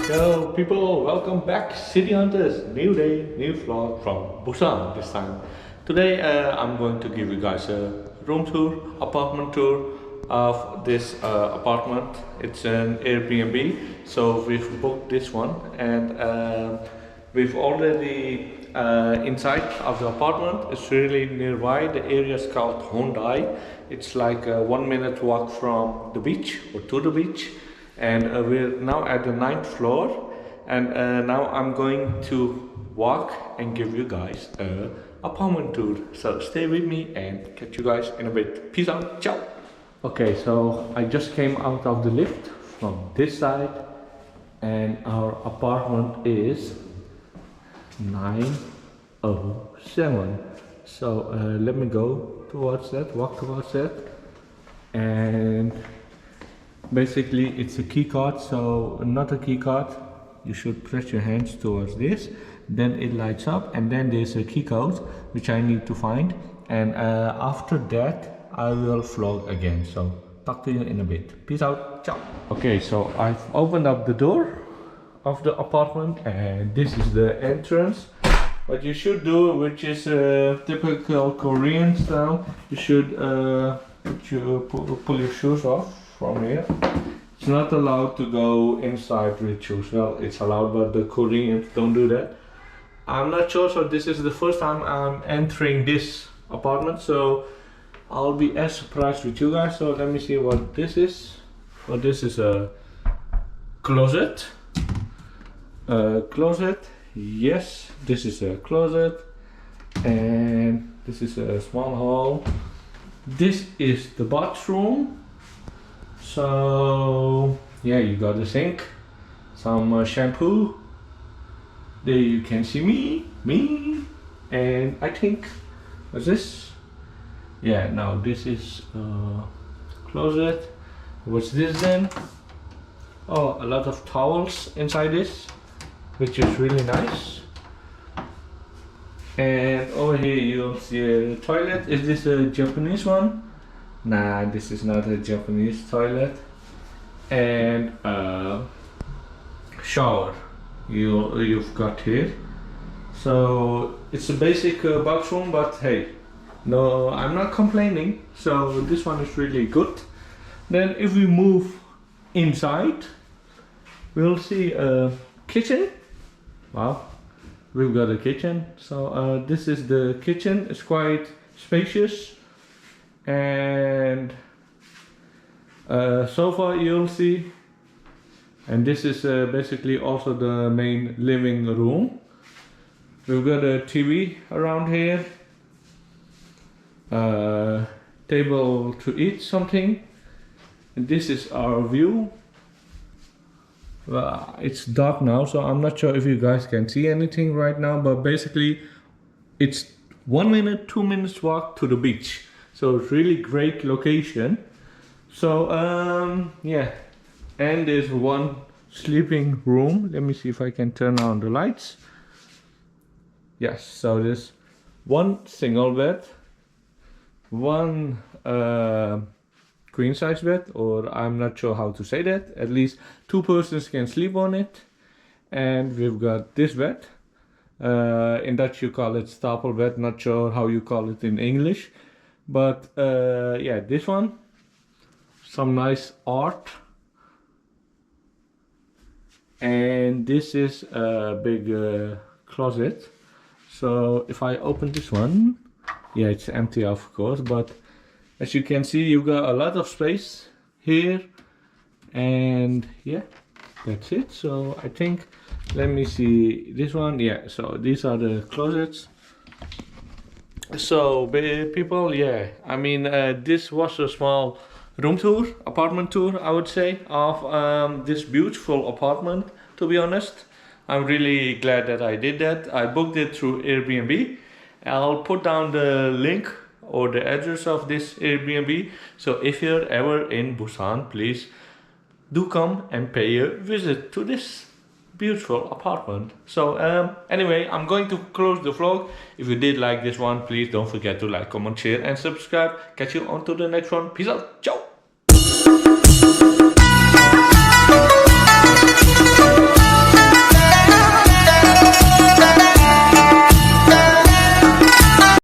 Yo people, welcome back City Hunters. New day, new vlog from Busan this time. Today I'm going to give you guys a room tour, apartment tour of this apartment. It's an Airbnb, so we've booked this one and we've already inside of the apartment. It's really nearby. The area is called Haeundae. It's like a 1 minute walk from the beach or to the beach. And we're now at the 9th floor, and now I'm going to walk and give you guys a apartment tour. So stay with me and catch you guys in a bit. Peace out, ciao. Okay, so I just came out of the lift from this side, and our apartment is 907. So let me go towards that, walk towards that, and basically it's a key card. So not a key card, you should press your hands towards this, then it lights up, and then there's a key code which I need to find, and after that I will vlog again. So talk to you in a bit. Peace out, ciao. Okay, so I've opened up the door of the apartment and this is the entrance. What you should do, which is a typical Korean style, you should pull your shoes off from here. It's not allowed to go inside with shoes. Well, it's allowed, but the Koreans don't do that. I'm not sure, so this is the first time I'm entering this apartment, so I'll be as surprised with you guys. So let me see what this is. Well, this is a closet. Closet, yes, this is a closet, and this is a small hall. This is the bathroom. So yeah, you got the sink, some shampoo. There you can see me, and I think, what's this? Yeah, now this is closet. What's this then? Oh, a lot of towels inside this, which is really nice. And over here you'll see a toilet. Is this a Japanese one? Nah, this is not a Japanese toilet. And shower you've got here. So it's a basic bathroom, but hey, no, I'm not complaining. So this one is really good. Then if we move inside, we'll see a kitchen. Wow, we've got a kitchen. So this is the kitchen. It's quite spacious, and sofa you'll see, and this is basically also the main living room. We've got a TV around here, table to eat something, and this is our view. Well, it's dark now, so I'm not sure if you guys can see anything right now, but basically it's 1 minute, 2 minutes walk to the beach. So it's really great location. So yeah, and there's one sleeping room. Let me see if I can turn on the lights. Yes, so there's one single bed, one queen size bed, or I'm not sure how to say that. At least 2 persons can sleep on it. And we've got this bed. In Dutch you call it stapel bed, not sure how you call it in English. But yeah, this one, some nice art. And this is a big closet. So if I open this one, yeah, it's empty of course, but as you can see, you've got a lot of space here, and yeah, that's it. So I think, let me see this one. Yeah, so these are the closets. So people, yeah, I mean this was a small room tour, apartment tour, I would say, of this beautiful apartment. To be honest, I'm really glad that I did that. I booked it through Airbnb. I'll put down the link or the address of this Airbnb. So if you're ever in Busan, please do come and pay a visit to this beautiful apartment. So anyway, I'm going to close the vlog. If you did like this one, please don't forget to like, comment, share and subscribe. Catch you on to the next one. Peace out. Ciao.